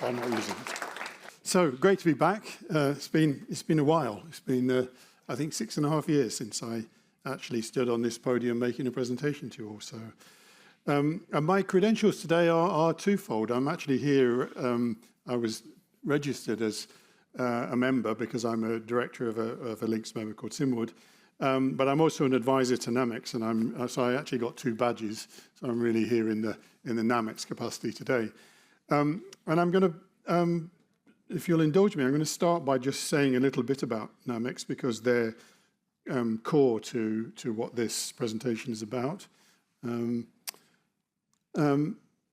I'm not using it. So great to be back. It's been a while. It's been I think 6.5 years since I actually stood on this podium making a presentation to you all. So, and my credentials today are twofold. I'm actually here. I was registered as a member because I'm a director of a LINX member called Simwood. But I'm also an advisor to NAMEX, and so I actually got 2 badges. So I'm really here in the NAMEX capacity today. And I'm going to, if you'll indulge me, I'm going to start by just saying a little bit about NAMEX because they're core to what this presentation is about.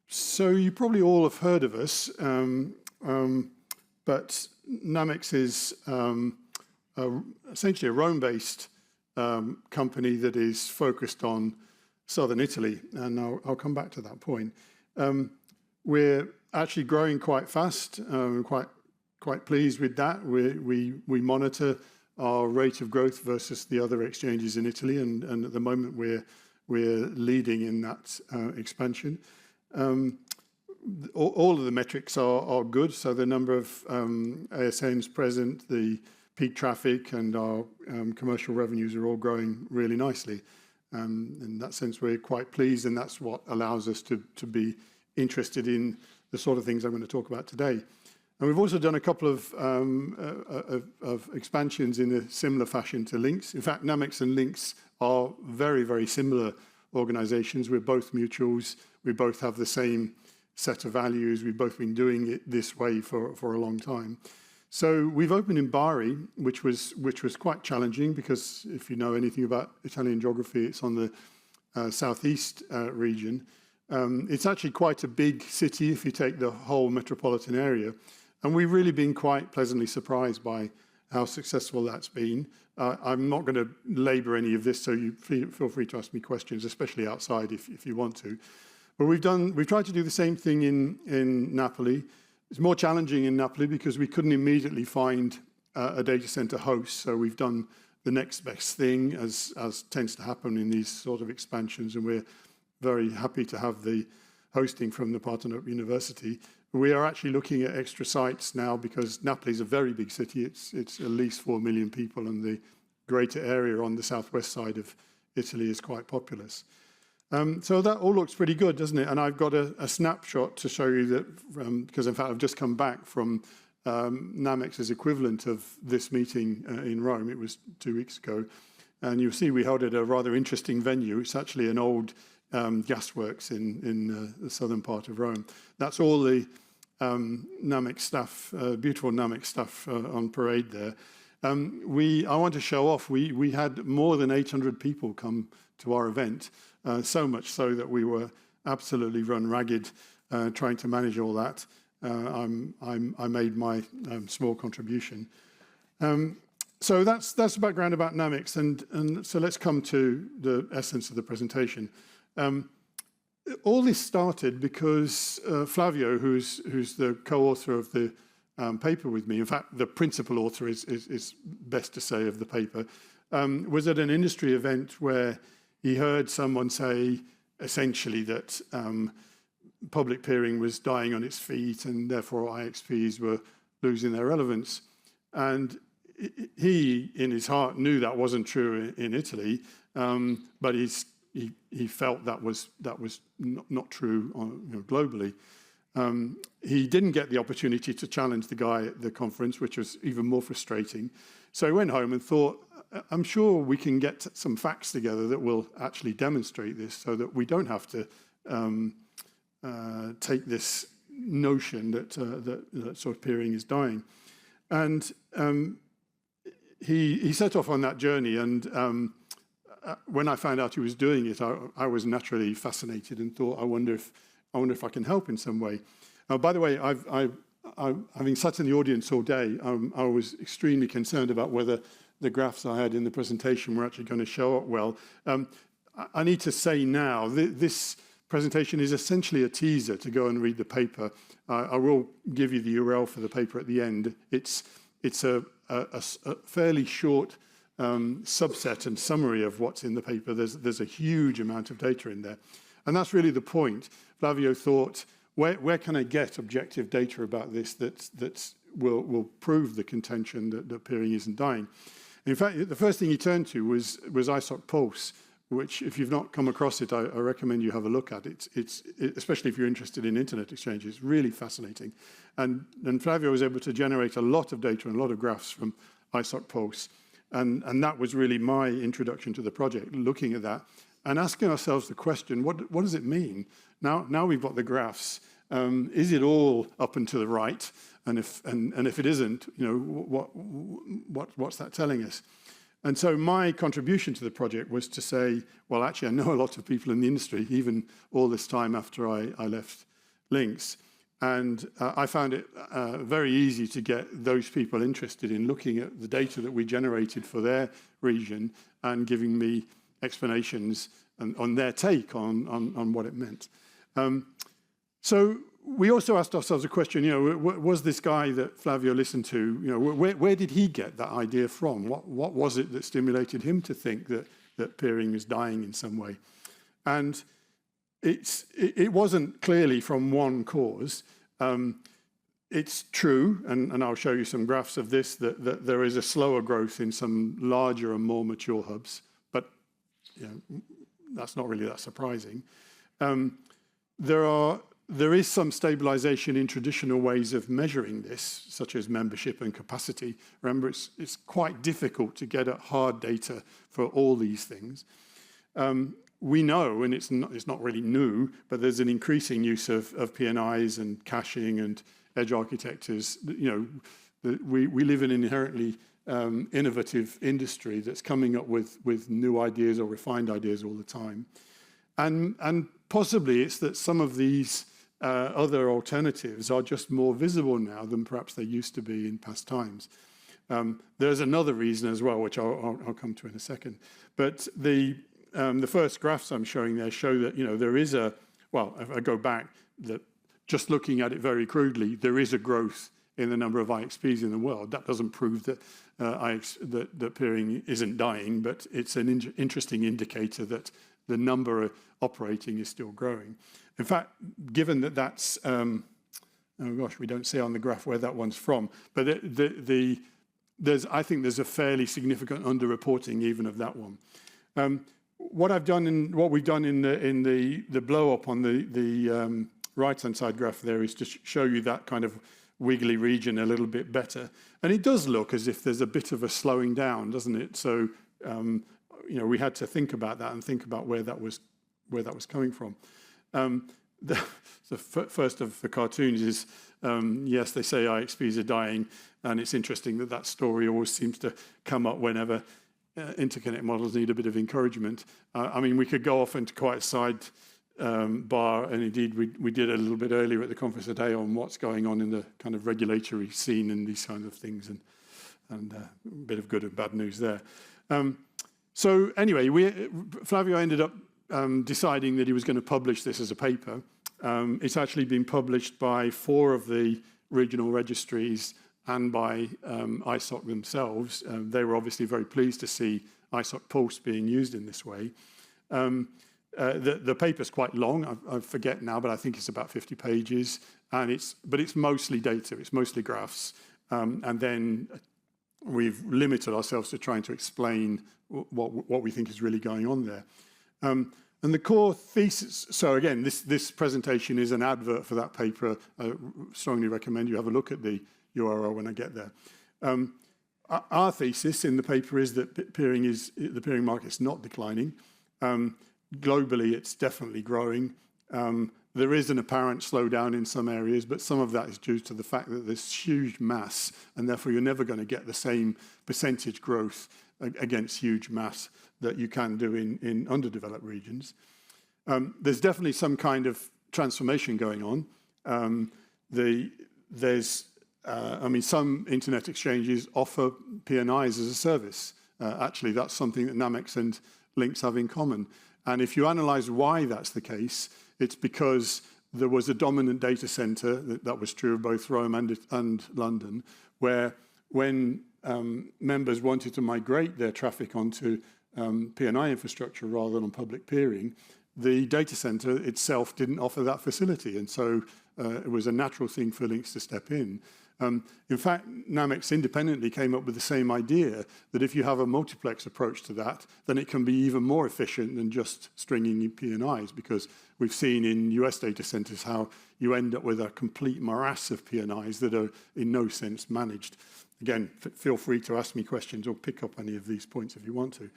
So you probably all have heard of us, but NAMEX is essentially a Rome-based company that is focused on southern Italy, and I'll come back to that point. We're actually growing quite fast, quite pleased with that. We monitor our rate of growth versus the other exchanges in Italy, and at the moment we're leading in that expansion. All of the metrics are good, so the number of ASNs present, the peak traffic, and our commercial revenues are all growing really nicely. In that sense, we're quite pleased, and that's what allows us to be interested in the sort of things I'm going to talk about today. And we've also done a couple of expansions in a similar fashion to LINX. In fact, NAMEX and LINX are very, very similar organizations. We're both mutuals. We both have the same set of values. We've both been doing it this way for a long time. So we've opened in Bari, which was quite challenging because if you know anything about Italian geography, it's on the southeast region. It's actually quite a big city if you take the whole metropolitan area. And we've really been quite pleasantly surprised by how successful that's been. I'm not going to labor any of this, so you feel free to ask me questions, especially outside if you want to. But we've tried to do the same thing in Napoli. It's more challenging in Napoli because we couldn't immediately find a data center host. So we've done the next best thing, as tends to happen in these sort of expansions, and we're very happy to have the hosting from the Partenope University. We are actually looking at extra sites now because Napoli is a very big city. It's at least 4 million people, and the greater area on the southwest side of Italy is quite populous. So that all looks pretty good, doesn't it? And I've got a snapshot to show you that, because in fact I've just come back from NAMEX's equivalent of this meeting in Rome. It was 2 weeks ago. And you'll see we held it at a rather interesting venue. It's actually an old gasworks in the southern part of Rome. That's all the NAMEX staff, beautiful NAMEX staff on parade there. I want to show off, we had more than 800 people come to our event, so much so that we were absolutely run ragged trying to manage all that. I made my small contribution. So that's the background about NAMEX, and so let's come to the essence of the presentation. All this started because Flavio, who's the co-author of the paper with me, in fact, the principal author is best to say of the paper, was at an industry event where he heard someone say essentially that public peering was dying on its feet and therefore IXPs were losing their relevance. And he, in his heart, knew that wasn't true in Italy, but he felt that was not true globally. He didn't get the opportunity to challenge the guy at the conference, which was even more frustrating. So he went home and thought, I'm sure we can get some facts together that will actually demonstrate this so that we don't have to take this notion that sort of peering is dying. And he set off on that journey, and when I found out he was doing it, I was naturally fascinated and thought, I wonder if I can help in some way. By the way, having sat in the audience all day, I was extremely concerned about whether the graphs I had in the presentation were actually going to show up well. I need to say now, this presentation is essentially a teaser to go and read the paper. I will give you the URL for the paper at the end. It's a fairly short subset and summary of what's in the paper. There's a huge amount of data in there. And that's really the point. Flavio thought, where can I get objective data about this that will prove the contention that peering isn't dying? In fact, the first thing he turned to was ISOC Pulse, which, if you've not come across it, I recommend you have a look at it. Especially if you're interested in internet exchanges, really fascinating. And Flavio was able to generate a lot of data and a lot of graphs from ISOC Pulse. And that was really my introduction to the project, looking at that and asking ourselves the question, what does it mean? Now we've got the graphs. Is it all up and to the right? And if it isn't, what's that telling us? And so my contribution to the project was to say, well, actually, I know a lot of people in the industry, even all this time after I left LINX. And I found it very easy to get those people interested in looking at the data that we generated for their region and giving me explanations on their take on what it meant. So we also asked ourselves a question, was this guy that Flavio listened to, where did he get that idea from? What was it that stimulated him to think that peering is dying in some way? And it wasn't clearly from one cause. It's true, and I'll show you some graphs of this, that there is a slower growth in some larger and more mature hubs, but that's not really that surprising. There is some stabilization in traditional ways of measuring this, such as membership and capacity. Remember, it's quite difficult to get at hard data for all these things. We know, and it's not really new, but there's an increasing use of PNIs and caching and edge architectures. We live in an inherently innovative industry that's coming up with new ideas or refined ideas all the time. And possibly it's that some of these other alternatives are just more visible now than perhaps they used to be in past times. There's another reason as well, which I'll come to in a second. But the first graphs I'm showing there show that there is if I go back, that just looking at it very crudely, there is a growth in the number of IXPs in the world. That doesn't prove that that peering isn't dying, but it's an interesting indicator that the number operating is still growing. In fact, given that that's, oh gosh, we don't see on the graph where that one's from, but I think there's a fairly significant underreporting even of that one. What we've done in the blow up on the right-hand side graph there is to show you that kind of wiggly region a little bit better, and it does look as if there's a bit of a slowing down, doesn't it? So we had to think about that and think about where that was coming from. The first of the cartoons is yes, they say IXPs are dying, and it's interesting that story always seems to come up whenever interconnect models need a bit of encouragement. I mean, we could go off into quite a side bar, and indeed we did a little bit earlier at the conference today on what's going on in the kind of regulatory scene and these kinds of things, and a bit of good and bad news there. So anyway, Flavio ended up deciding that he was going to publish this as a paper. It's actually been published by 4 of the regional registries and by ISOC themselves. They were obviously very pleased to see ISOC Pulse being used in this way. The paper's quite long. I forget now, but I think it's about 50 pages. But it's mostly data. It's mostly graphs. And then we've limited ourselves to trying to explain what we think is really going on there. And the core thesis, so again, this presentation is an advert for that paper. I strongly recommend you have a look at the URL when I get there. Our thesis in the paper is that the peering market's not declining. Globally, it's definitely growing. There is an apparent slowdown in some areas, but some of that is due to the fact that there's huge mass, and therefore you're never going to get the same percentage growth against huge mass that you can do in underdeveloped regions. There's definitely some kind of transformation going on. Some internet exchanges offer PNIs as a service. Actually, that's something that Namex and LINX have in common. And if you analyze why that's the case, it's because there was a dominant data center that was true of both Rome and London, where when members wanted to migrate their traffic onto PNI infrastructure rather than on public peering, the data center itself didn't offer that facility. And so it was a natural thing for LINX to step in. In fact, NAMEX independently came up with the same idea, that if you have a multiplex approach to that, then it can be even more efficient than just stringing in P&Is, because we've seen in US data centers how you end up with a complete morass of P&Is that are in no sense managed. Again, feel free to ask me questions or pick up any of these points if you want to.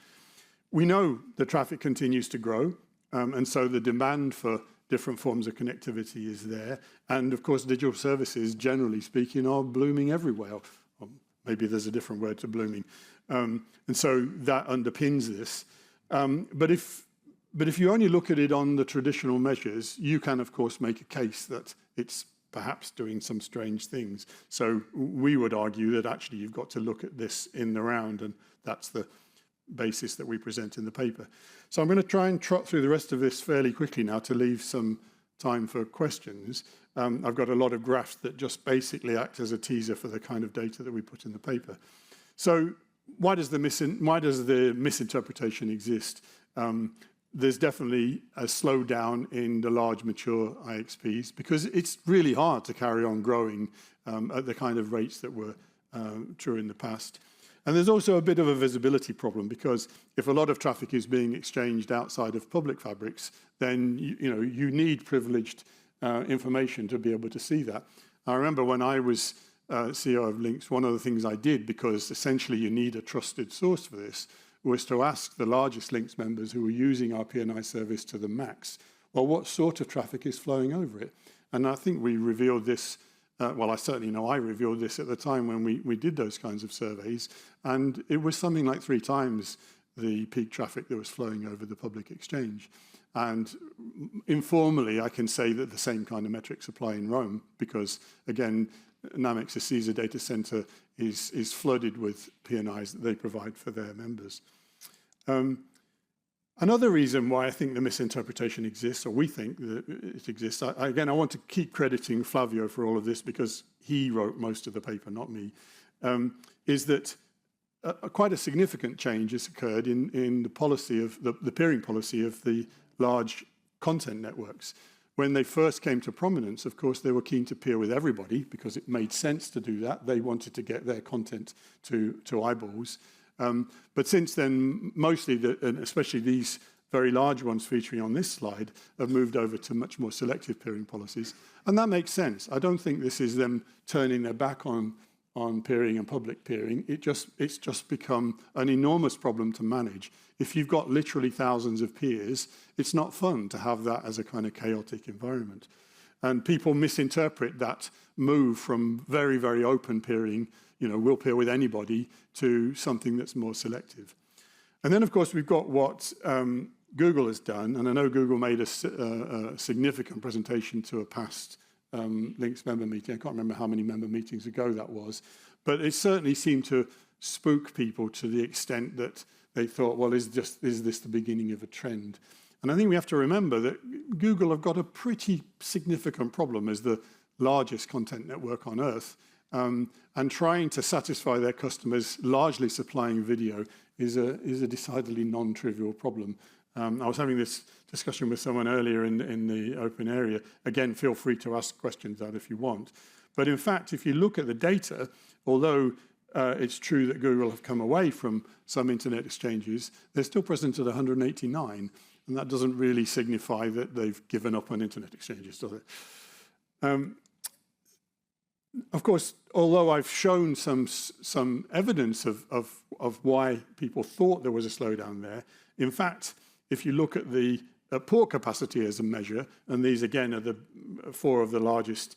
We know the traffic continues to grow, and so the demand for different forms of connectivity is there. And of course, digital services, generally speaking, are blooming everywhere. Or maybe there's a different word to blooming. And so that underpins this. But if you only look at it on the traditional measures, you can, of course, make a case that it's perhaps doing some strange things. So we would argue that actually you've got to look at this in the round, and that's the basis that we present in the paper. So I'm going to try and trot through the rest of this fairly quickly now to leave some time for questions. I've got a lot of graphs that just basically act as a teaser for the kind of data that we put in the paper. So why does the misinterpretation exist? There's definitely a slowdown in the large mature IXPs, because it's really hard to carry on growing at the kind of rates that were true in the past. And there's also a bit of a visibility problem, because if a lot of traffic is being exchanged outside of public fabrics, then you need privileged information to be able to see that. I remember when I was CEO of LINX, one of the things I did, because essentially you need a trusted source for this, was to ask the largest LINX members who were using our P&I service to the max, well, what sort of traffic is flowing over it? And I think we revealed this. Well, I certainly know I revealed this at the time when we did those kinds of surveys, and it was something like 3 times the peak traffic that was flowing over the public exchange. And informally, I can say that the same kind of metrics apply in Rome, because, again, NAMEX's Caesar data center is flooded with P&Is that they provide for their members. Another reason why I think the misinterpretation exists, or we think that it exists, again, I want to keep crediting Flavio for all of this, because he wrote most of the paper, not me, is that quite a significant change has occurred in the policy of the peering policy of the large content networks. When they first came to prominence, of course, they were keen to peer with everybody, because it made sense to do that. They wanted to get their content to eyeballs. But since then, mostly, and especially these very large ones featuring on this slide, have moved over to much more selective peering policies. And that makes sense. I don't think this is them turning their back on peering and public peering. It's just become an enormous problem to manage. If you've got literally thousands of peers, it's not fun to have that as a kind of chaotic environment. And people misinterpret that move from very, very open peering, we'll peer with anybody, to something that's more selective. And then, of course, we've got what Google has done. And I know Google made a significant presentation to a past LINX member meeting. I can't remember how many member meetings ago that was. But it certainly seemed to spook people to the extent that they thought, well, is this the beginning of a trend? And I think we have to remember that Google have got a pretty significant problem as the largest content network on Earth. And trying to satisfy their customers, largely supplying video, is a decidedly non-trivial problem. I was having this discussion with someone earlier in the open area. Again, feel free to ask questions out if you want. But in fact, if you look at the data, although it's true that Google have come away from some internet exchanges, they're still present at 189. And that doesn't really signify that they've given up on internet exchanges, does it? Of course, although I've shown some evidence of why people thought there was a slowdown there, in fact, if you look at the port capacity as a measure, and these again are the 4 of the largest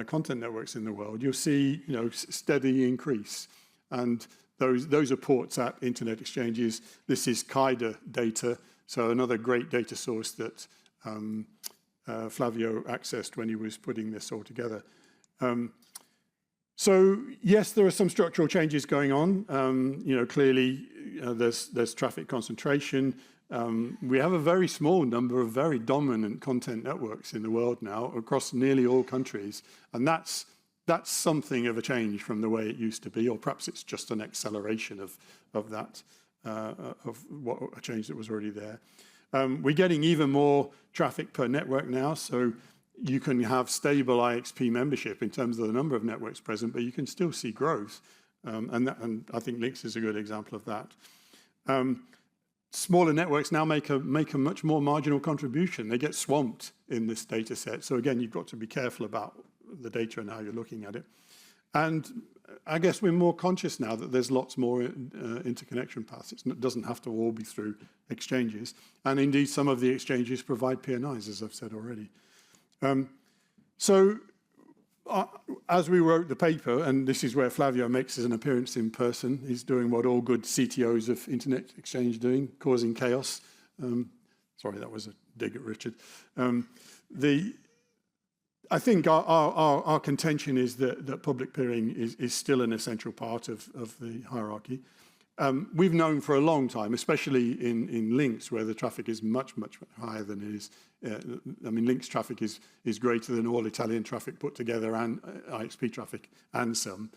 content networks in the world, you'll see steady increase. And those are ports at internet exchanges. This is KIDA data, so another great data source that Flavio accessed when he was putting this all together. So yes, there are some structural changes going on. Clearly there's traffic concentration. We have a very small number of very dominant content networks in the world now across nearly all countries, and that's something of a change from the way it used to be, or perhaps it's just an acceleration of that, of what a change that was already there. We're getting even more traffic per network now, so you can have stable IXP membership in terms of the number of networks present, but you can still see growth. And I think LINX is a good example of that. Smaller networks now make a much more marginal contribution. They get swamped in this data set. So again, you've got to be careful about the data and how you're looking at it. And I guess we're more conscious now that there's lots more interconnection paths. It doesn't have to all be through exchanges. And indeed, some of the exchanges provide PNIs, as I've said already. As we wrote the paper, and this is where Flavio makes an appearance in person, he's doing what all good CTOs of Internet Exchange are doing, causing chaos. Sorry, that was a dig at Richard. I think our contention is that public peering is still an essential part of the hierarchy. We've known for a long time, especially in LINX, where the traffic is much, much higher than it is. I mean, LINX traffic is greater than all Italian traffic put together and IXP traffic and some.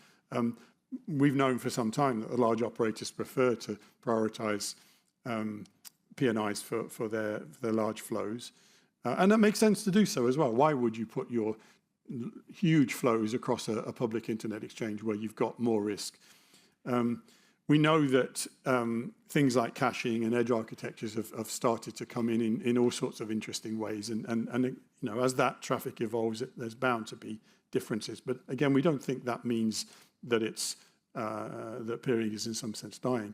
We've known for some time that the large operators prefer to prioritize PNIs for their large flows. And that makes sense to do so as well. Why would you put your huge flows across a public internet exchange where you've got more risk? We know that things like caching and edge architectures have started to come in all sorts of interesting ways. And you know, as that traffic evolves, there's bound to be differences. But again, we don't think that means that that peering is in some sense dying.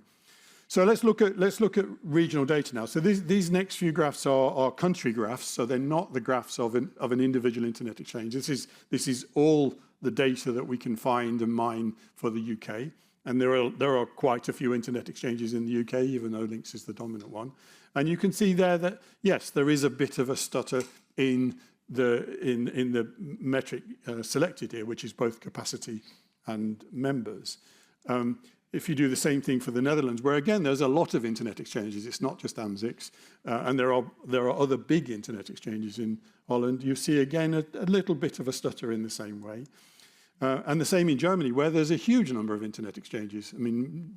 So let's look at regional data now. So these next few graphs are country graphs, so they're not the graphs of an individual internet exchange. This is all the data that we can find and mine for the UK, and there are quite a few internet exchanges in the UK, even though LINX is the dominant one. And you can see there that yes, there is a bit of a stutter in the metric selected here, which is both capacity and members. If you do the same thing for the Netherlands, where again, there's a lot of internet exchanges, it's not just AMSIX, and there are other big internet exchanges in Holland, you see again a little bit of a stutter in the same way. And the same in Germany, where there's a huge number of internet exchanges. I mean,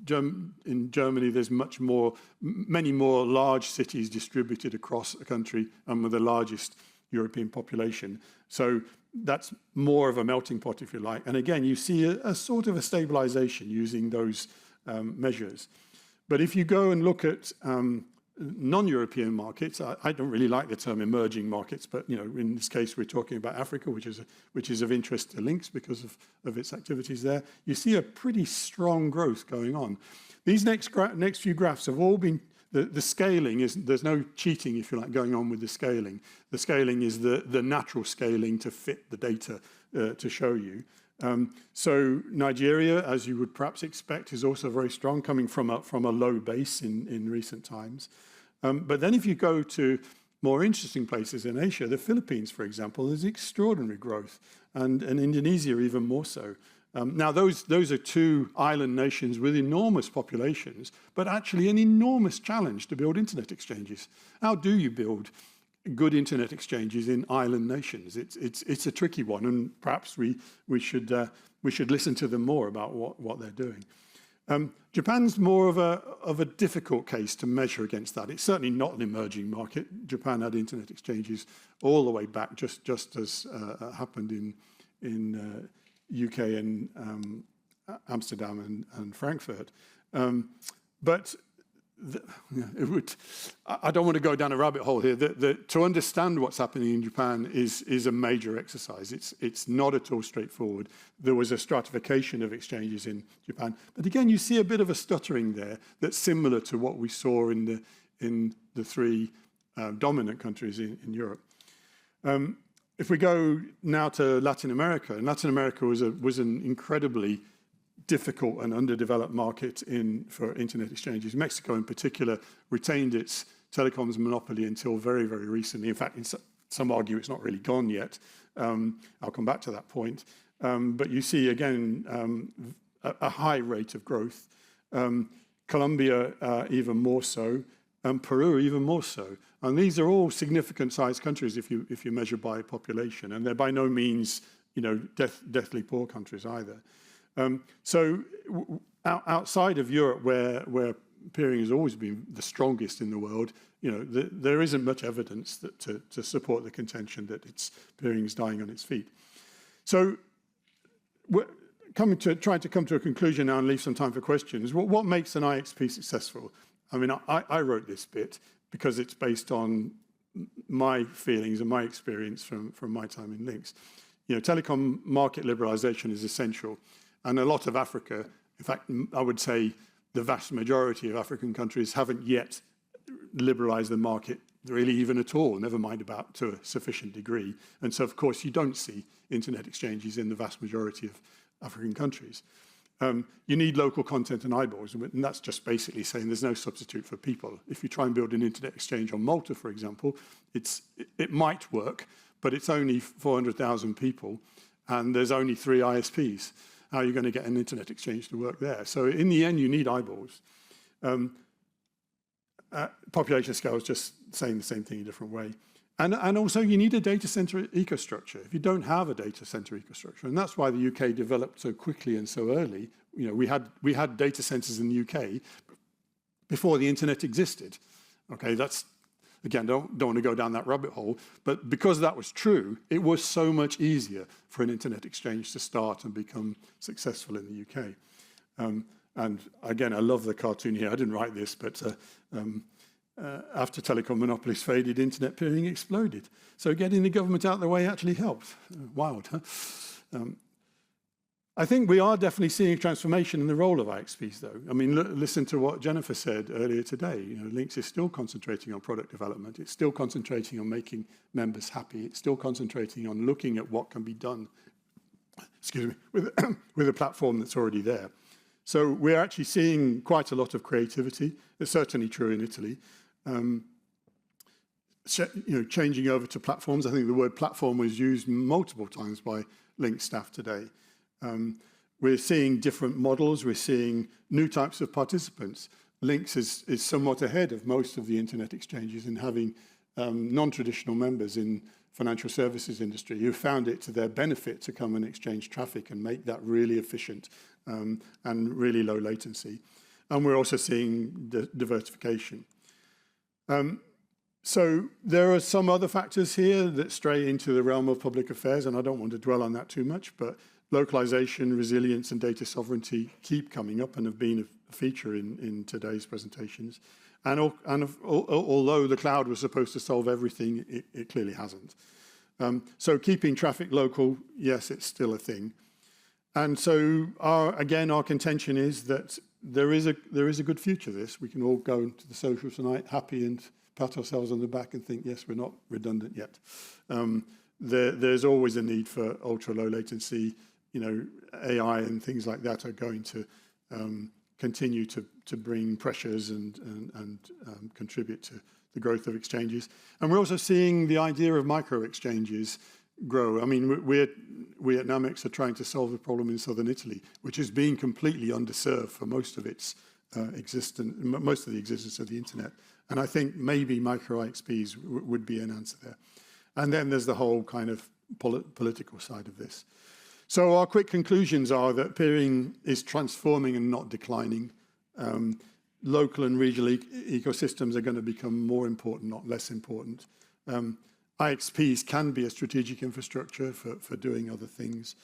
in Germany, there's many more large cities distributed across a country and with the largest European population. So that's more of a melting pot, if you like. And again, you see a sort of a stabilization using those measures. But if you go and look at non-European markets, I don't really like the term emerging markets, but you know, in this case, we're talking about Africa, which is of interest to LINX because of its activities there. You see a pretty strong growth going on. These next few graphs have all been. The scaling is, there's no cheating, if you like, going on with the scaling. The scaling is the natural scaling to fit the data to show you. So Nigeria, as you would perhaps expect, is also very strong, coming from a low base in recent times. But then if you go to more interesting places in Asia, the Philippines, for example, there's extraordinary growth, and Indonesia even more so. Now, those are two island nations with enormous populations, but actually an enormous challenge to build internet exchanges. How do you build good internet exchanges in island nations? It's a tricky one, and perhaps we should listen to them more about what they're doing. Japan's more of a difficult case to measure against that. It's certainly not an emerging market. Japan had internet exchanges all the way back, just as happened in UK and Amsterdam and Frankfurt. But I don't want to go down a rabbit hole here. To understand what's happening in Japan is a major exercise. It's not at all straightforward. There was a stratification of exchanges in Japan. But again, you see a bit of a stuttering there that's similar to what we saw in the three dominant countries in Europe. If we go now to Latin America, and Latin America was an incredibly difficult and underdeveloped market for internet exchanges. Mexico, in particular, retained its telecoms monopoly until very, very recently. In fact, some argue it's not really gone yet. I'll come back to that point. But you see, again, a high rate of growth. Colombia, even more so, and Peru, even more so. And these are all significant-sized countries if you measure by population, and they're by no means, deathly poor countries either. So outside of Europe, where peering has always been the strongest in the world. There isn't much evidence to support the contention that peering is dying on its feet. So we're trying to come to a conclusion now and leave some time for questions. What makes an IXP successful? I mean, I wrote this bit because it's based on my feelings and my experience from my time in LINX. Telecom market liberalization is essential. And a lot of Africa, in fact, I would say the vast majority of African countries haven't yet liberalized the market really even at all, never mind about to a sufficient degree. And so, of course, you don't see internet exchanges in the vast majority of African countries. You need local content and eyeballs, and that's just basically saying there's no substitute for people. If you try and build an internet exchange on Malta, for example, it might work, but it's only 400,000 people, and there's only 3 ISPs. How are you going to get an internet exchange to work there? So in the end, you need eyeballs. Population scale is just saying the same thing in a different way. And also you need a data center ecostructure. If you don't have a data center ecostructure, and that's why the UK developed so quickly and so early. We had data centers in the UK before the internet existed. Okay, that's, again, don't want to go down that rabbit hole, but because that was true, it was so much easier for an internet exchange to start and become successful in the UK. And again, I love the cartoon here. I didn't write this, but after telecom monopolies faded, internet peering exploded. So getting the government out of the way actually helped. Wild, huh? I think we are definitely seeing a transformation in the role of IXPs, though. I mean, listen to what Jennifer said earlier today. LINX is still concentrating on product development. It's still concentrating on making members happy. It's still concentrating on looking at what can be done, with a platform that's already there. So we're actually seeing quite a lot of creativity. It's certainly true in Italy. Changing over to platforms. I think the word platform was used multiple times by LINX staff today. We're seeing different models. We're seeing new types of participants. LINX is somewhat ahead of most of the internet exchanges in having non-traditional members in financial services industry who found it to their benefit to come and exchange traffic and make that really efficient and really low latency. And we're also seeing diversification. So there are some other factors here that stray into the realm of public affairs, and I don't want to dwell on that too much, but localization, resilience, and data sovereignty keep coming up and have been a feature in today's presentations. And although the cloud was supposed to solve everything, it clearly hasn't. So keeping traffic local, yes, it's still a thing. And so our contention is that there is a good future to this. We can all go to the social tonight happy and pat ourselves on the back and think, yes, we're not redundant yet. There's always a need for ultra low latency. AI and things like that are going to continue to bring pressures and contribute to the growth of exchanges. And we're also seeing the idea of micro exchanges grow. I mean, we at Namex are trying to solve the problem in southern Italy, which has been completely underserved for most of its most of the existence of the internet. And I think maybe micro IXPs would be an answer there. And then there's the whole kind of political side of this. So our quick conclusions are that peering is transforming and not declining. Local and regional ecosystems are going to become more important, not less important. IXPs can be a strategic infrastructure for doing other things.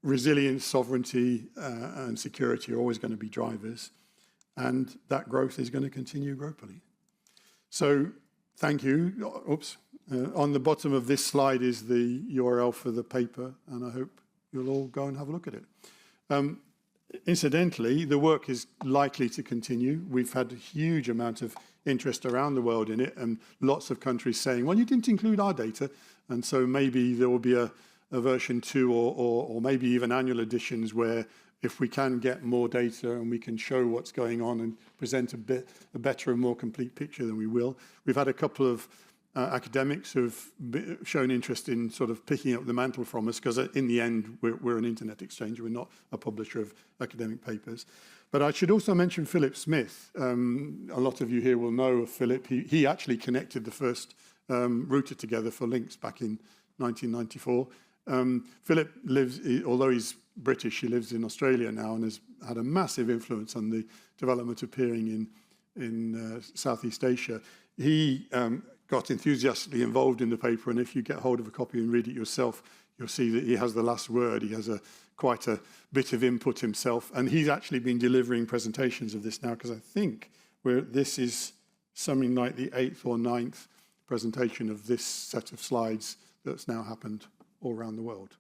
Resilience, sovereignty, and security are always going to be drivers. And that growth is going to continue globally. So thank you. Oops. On the bottom of this slide is the URL for the paper, and I hope you'll all go and have a look at it. Incidentally, the work is likely to continue. We've had a huge amount of interest around the world in it, and lots of countries saying, well, you didn't include our data. And so maybe there will be a version 2 or maybe even annual editions where if we can get more data and we can show what's going on and present a better and more complete picture, then we will. We've had a couple of academics who've shown interest in sort of picking up the mantle from us, because in the end, we're an internet exchange. We're not a publisher of academic papers. But I should also mention Philip Smith. A lot of you here will know of Philip. He actually connected the first router together for LINX back in 1994. Philip lives, although he's British, he lives in Australia now and has had a massive influence on the development of peering Southeast Asia. He got enthusiastically involved in the paper, and if you get hold of a copy and read it yourself, you'll see that he has the last word. He has quite a bit of input himself, and he's actually been delivering presentations of this now, because I think this is something like the 8th or 9th presentation of this set of slides that's now happened all around the world.